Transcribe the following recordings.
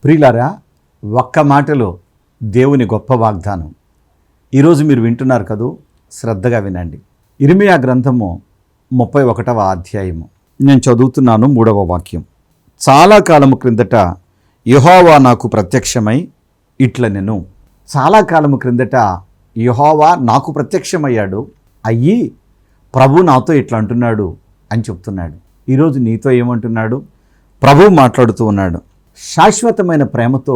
ప్రియులారా, ఒక్క మాటలో దేవుని గొప్ప వాగ్దానం ఈరోజు మీరు వింటున్నారు కదూ. శ్రద్ధగా వినండి. ఇర్మీయా గ్రంథము 31వ అధ్యాయము నేను చదువుతున్నాను. 3వ వాక్యం. చాలా కాలము క్రిందట యెహోవా నాకు ప్రత్యక్షమై ఇట్లనెను. చాలా కాలము క్రిందట యెహోవా నాకు ప్రత్యక్షమయ్యాడు, అయ్యి ప్రభు నాతో ఇట్లా అంటున్నాడు అని చెప్తున్నాడు. ఈరోజు నీతో ఏమంటున్నాడు? ప్రభు మాట్లాడుతూ ఉన్నాడు. శాశ్వతమైన ప్రేమతో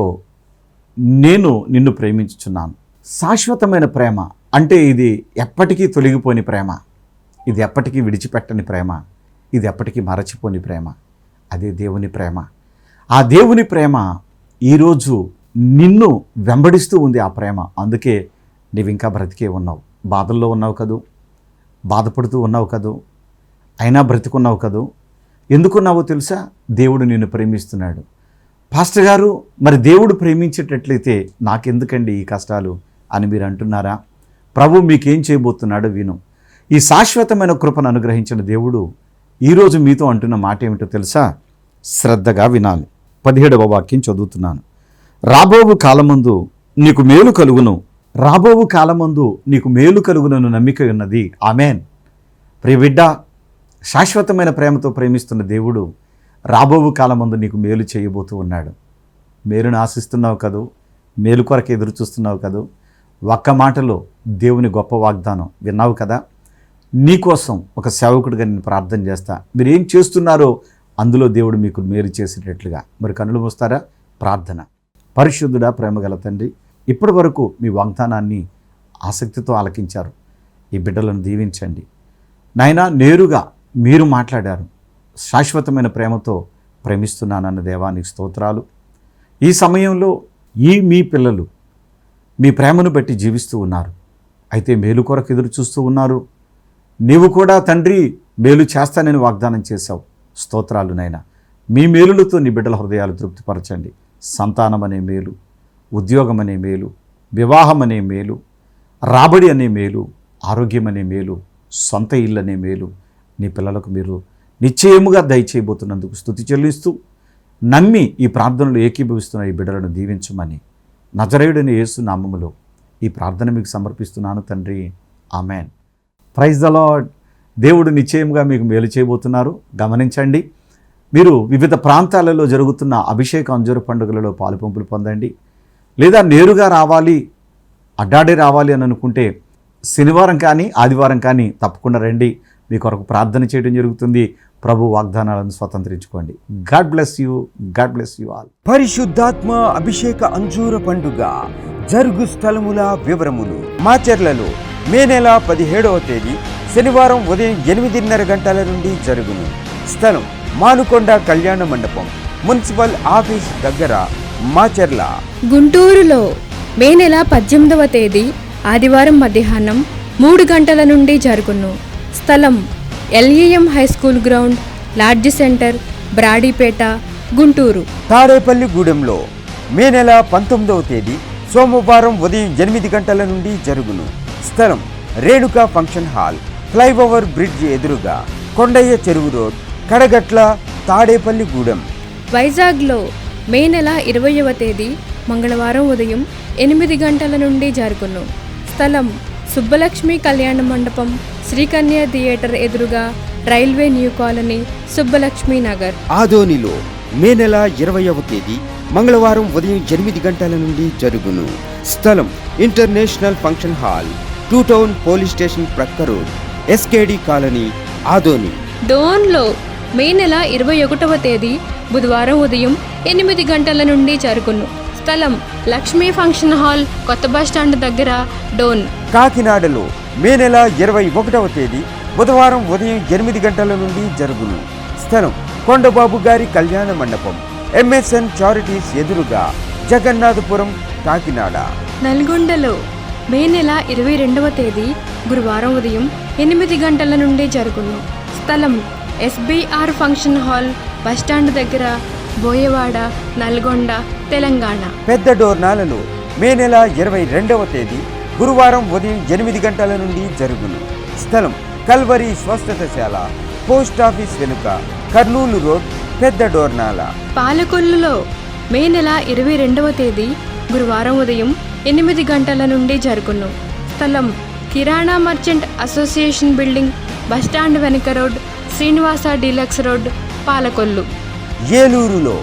నేను నిన్ను ప్రేమించుచున్నాను. శాశ్వతమైన ప్రేమ అంటే ఇది ఎప్పటికీ తొలగిపోని ప్రేమ, ఇది ఎప్పటికీ విడిచిపెట్టని ప్రేమ, ఇది ఎప్పటికీ మరచిపోని ప్రేమ. అదే దేవుని ప్రేమ. ఆ దేవుని ప్రేమ ఈరోజు నిన్ను వెంబడిస్తూ ఉంది. ఆ ప్రేమ అందుకే నీవు ఇంకా బ్రతికే ఉన్నావు. బాధల్లో ఉన్నావు కదూ, బాధపడుతూ ఉన్నావు కదూ, అయినా బ్రతికున్నావు కదూ. ఎందుకున్నావో తెలుసా? దేవుడు నిన్ను ప్రేమిస్తున్నాడు. పాస్టర్ గారు, మరి దేవుడు ప్రేమించేటట్లయితే నాకెందుకండి ఈ కష్టాలు అని మీరు అంటున్నారా? ప్రభు మీకేం చేయబోతున్నాడో విను. ఈ శాశ్వతమైన కృపను అనుగ్రహించిన దేవుడు ఈరోజు మీతో అంటున్న మాట ఏమిటో తెలుసా? శ్రద్ధగా వినాలి. 17వ వాక్యం చదువుతున్నాను. రాబోవు కాలమందు నీకు మేలు కలుగును, రాబోవు కాలమందు నీకు మేలు కలుగునను నమ్మిక ఉన్నది. ఆమెన్. ప్రియ బిడ్డ, శాశ్వతమైన ప్రేమతో ప్రేమిస్తున్న దేవుడు రాబోవు కాలమందు నీకు మేలు చేయబోతూ ఉన్నాడు. మేలును ఆశిస్తున్నావు కదూ, మేలు కొరకు ఎదురు చూస్తున్నావు కదూ. ఒక్క మాటలో దేవుని గొప్ప వాగ్దానం విన్నావు కదా. నీకోసం ఒక సేవకుడిగా నేను ప్రార్థన చేస్తా. మీరు ఏం చేస్తున్నారో అందులో దేవుడు మీకు మేలు చేసేటట్లుగా. మరి కన్నులు మూస్తారా? ప్రార్థన. పరిశుద్ధుడా, ప్రేమగల తండ్రి, ఇప్పటి వరకు మీ వాగ్దానాన్ని ఆసక్తితో ఆలకించారు. ఈ బిడ్డలను దీవించండి నాయనా. నేరుగా మీరు మాట్లాడారు. శాశ్వతమైన ప్రేమతో ప్రేమిస్తున్నానన్న దేవానికి స్తోత్రాలు. ఈ సమయంలో మీ పిల్లలు మీ ప్రేమను బట్టి జీవిస్తూ ఉన్నారు. అయితే మేలు కొరకు ఎదురు చూస్తూ ఉన్నారు. నీవు కూడా తండ్రి మేలు చేస్తానని వాగ్దానం చేశావు. స్తోత్రాలు నాయనా. మీ మేలులతో నీ బిడ్డల హృదయాలు తృప్తిపరచండి. సంతానం అనే మేలు, ఉద్యోగం అనే మేలు, వివాహం అనే మేలు, రాబడి అనే మేలు, ఆరోగ్యం అనే మేలు, సొంత ఇల్లు అనే మేలు నీ పిల్లలకు మీరు నిశ్చయముగా దయచేయబోతున్నందుకు స్తుతి చెల్లిస్తూ, నమ్మి ఈ ప్రార్థనలు ఏకీభవిస్తున్న ఈ బిడ్డలను దీవించమని నజరేయుడైన యేసు నామములో ఈ ప్రార్థన మీకు సమర్పిస్తున్నాను తండ్రి. ఆమెన్. Praise the lord. దేవుడు నిశ్చయముగా మీకు మేలు చేయబోతున్నారు. గమనించండి. మీరు వివిధ ప్రాంతాలలో జరుగుతున్న అభిషేక అంజూర పండుగలలో పాలుపంపులు పొందండి. లేదా నేరుగా రావాలి, అడ్డాడే రావాలి అని అనుకుంటే శనివారం కానీ ఆదివారం కానీ తప్పకుండా రండి. మీ కొరకు ప్రార్థన చేయడం జరుగుతుంది. ప్రభు వాగ్దానాలను స్వతంత్రించుకోండి. God bless you. God bless you all. పరిశుద్ధాత్మ అభిషేక అంజూర పండుగ జరుగు స్థలముల వివరములు. మాచర్లలో మే నెల 17వ తేదీ శనివారం ఉదయం 8:30 గంటల నుండి జరుగును. స్థలం మానుకొండ కళ్యాణ మండపం, మున్సిపల్ ఆఫీస్ దగ్గర, మాచర్ల. గుంటూరులో మే నెల 18వ తేదీ ఆదివారం మధ్యాహ్నం 3 గంటల నుండి జరుగును. స్థలం LEM high school ground, lodge centre, Brodipet, Guntur. తాడేపల్లిగూడెంలో మే నెల 19వ తేదీ సోమవారం ఉదయం 8 గంటల నుండి జరుగును. స్థలం Renuka function hall, flyover bridge ఎదురుగా, కొండయ్య చెరువు రోడ్, కడగట్ల, తాడేపల్లిగూడెం. వైజాగ్లో మే నెల 20వ తేదీ మంగళవారం ఉదయం 8 గంటల నుండి జరుగును. స్థలం సుబ్బలక్ష్మి కళ్యాణ మండపం, శ్రీకన్య థియేటర్ ఎదురుగా, railway new colony, Subbalakshmi Nagar. ఆదోనిలో మే నెల 20వ తేదీ మంగళవారం ఉదయం 8 గంటల నుండి జరుగును. స్థలం international function hall, 2 town police station ప్రక్క రోడ్, SKD కాలనీ, ఆదోని. డోన్లో మే నెల 21వ తేదీ బుధవారం ఉదయం 8 గంటల నుండి జరుగును. స్థలం లక్ష్మీ ఫంక్షన్ హాల్, కొత్త బస్టాండ్ దగ్గర, డోన్. కాకినాడలో మే నెల 21వ తేదీ బుధవారం ఉదయం 8 గంటల నుండి జరుగును. స్థలం కొండబాబు గారి కళ్యాణ మండపం, MSN చారిటీస్ ఎదురుగా, జగన్నాథపురం, కాకినాడ. నల్గొండలో మే నెల 22వ తేదీ గురువారం ఉదయం 8 గంటల నుండి జరుగును. స్థలం SBR ఫంక్షన్ హాల్, బస్టాండ్ దగ్గర, బోయవాడ, నల్గొండ, తెలంగాణ. పెద్ద డోర్నాలలో మే నెల 22వ తేదీ గురువారం ఉదయం 8 గంటల నుండి జరుగును. స్థలం కల్వరి స్వస్థతశాల, పోస్ట్ ఆఫీస్ వెనుక, కర్నూలు రోడ్, పెద్ద డోర్నాల. పాలకొల్లులో మే నెల 22వ తేదీ గురువారం ఉదయం 8 గంటల నుండి జరుగును. స్థలం కిరాణా మర్చెంట్ అసోసియేషన్ బిల్డింగ్, బస్టాండ్ వెనుక road, Srinivasa deluxe road, Palakollu. ఏలూరులో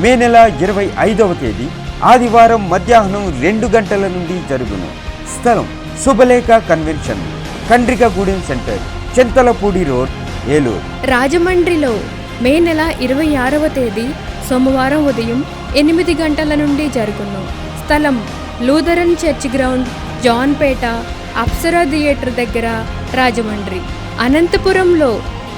మే నెల 25వ తేదీ ఆదివారం మధ్యాహ్నం 2 గంటల నుండి జరుగును. స్థలం Subhalekha convention, Kandrikagudem centre, Chintalapudi road, Eluru. రాజమండ్రిలో మే నెల 26వ తేదీ సోమవారం ఉదయం 8 గంటల నుండి జరుగును. స్థలం Lutheran church ground, Janpeta, Apsara theatre దగ్గర, రాజమండ్రి. అనంతపురంలో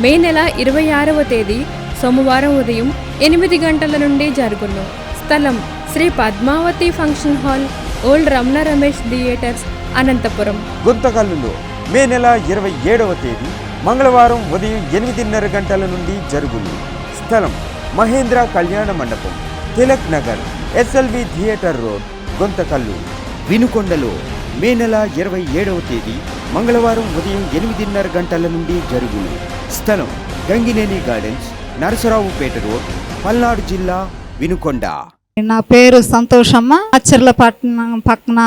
మే నెల 26వ తేదీ సోమవారం ఉదయం 8 గంటల నుండి జరుగును. స్థలం Sri Padmavathi function hall, old Ramana Ramesh theatres, Anantapuram. గుంతకల్లులో మే నెల 27వ తేదీ మంగళవారం ఉదయం 8:30 గంటల నుండి జరుగును. స్థలం Mahendra Kalyana Mandapam, Tilak Nagar, SLV theatre road, Guntakal. వినుకొండలో మే నెల 27వ తేదీ మంగళవారం ఉదయం 8:30 గంటల నుండి జరుగును. స్థలం గంగినేని గార్డెన్స్, నరసరావుపేట రోడ్, పల్నాడు జిల్లా, వినుకొండ. నా పేరు సంతోషమ్మ. ఆచర్లపట్నం పక్కన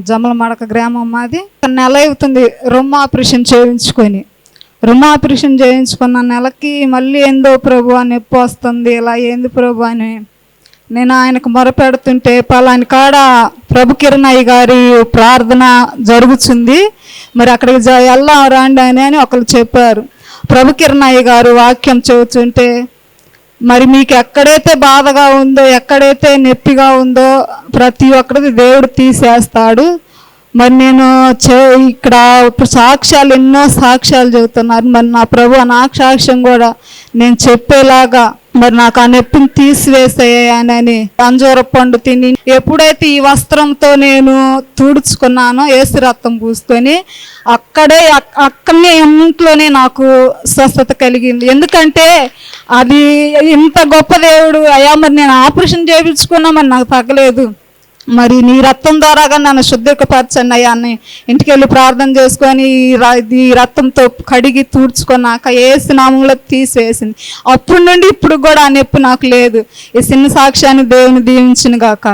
జమలమడక గ్రామం మాది. నెల అవుతుంది రొమ్మ ఆపరేషన్ చేయించుకున్న నెలకి మళ్ళీ ఏందో ప్రభు అని నొప్పి వస్తుంది, ఇలా ఏంది ప్రభు అని నేను ఆయనకు మొరపెడుతుంటే పలాని కాడ ప్రభు కిరణయ్య గారి ప్రార్థన జరుగుతుంది, మరి అక్కడికి వెళ్దాం రాండి అని ఒకరు చెప్పారు. ప్రభు కిరణయ్య గారు వాక్యం చెబుతుంటే మరి మీకు ఎక్కడైతే బాధగా ఉందో, ఎక్కడైతే నొప్పిగా ఉందో ప్రతి ఒక్కరికి దేవుడు తీసేస్తాడు. మరి నేను ఇక్కడ సాక్ష్యాలు ఎన్నో సాక్ష్యాలు చెబుతున్నారు. మరి నా ప్రభు నా సాక్ష్యం కూడా నేను చెప్పేలాగా మరి నాకు ఆ నొప్పిని తీసివేసేయని అంజూర పండు తిని ఎప్పుడైతే ఈ వస్త్రంతో నేను తుడుచుకున్నానో ఏసు రక్తం పూసుకొని అక్కడనే ఇంట్లోనే నాకు స్వస్థత కలిగింది. ఎందుకంటే అది ఇంత గొప్ప దేవుడు అయ్యా, మరి నేను ఆపరేషన్ చేయించుకున్నా మరి నాకు తగ్గలేదు, మరి నీ రక్తం ద్వారాగా నన్ను శుద్ధీకపరచండి అయ్యా అని ఇంటికి వెళ్ళి ప్రార్థన చేసుకొని ఈ రక్తంతో కడిగి తూడ్చుకున్నాక ఏసు నామంలో తీసివేసింది. అప్పటి నుండి ఇప్పుడు కూడా ఆ నొప్పి నాకు లేదు. ఈ చిన్న సాక్ష్యాన్ని దేవుని దీవించిన గాక.